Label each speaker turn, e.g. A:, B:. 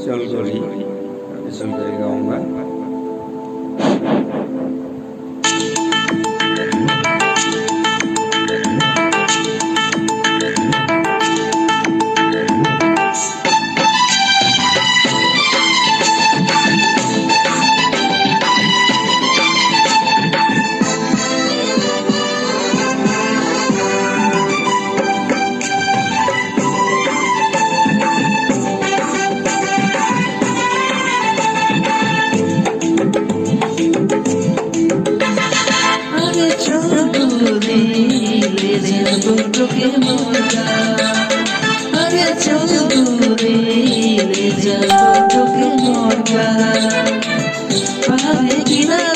A: चल गली चल कर गाऊंगा।
B: তোকে মজা আরে চল দূরে রে যাব তোকে মজা পাবে কিনা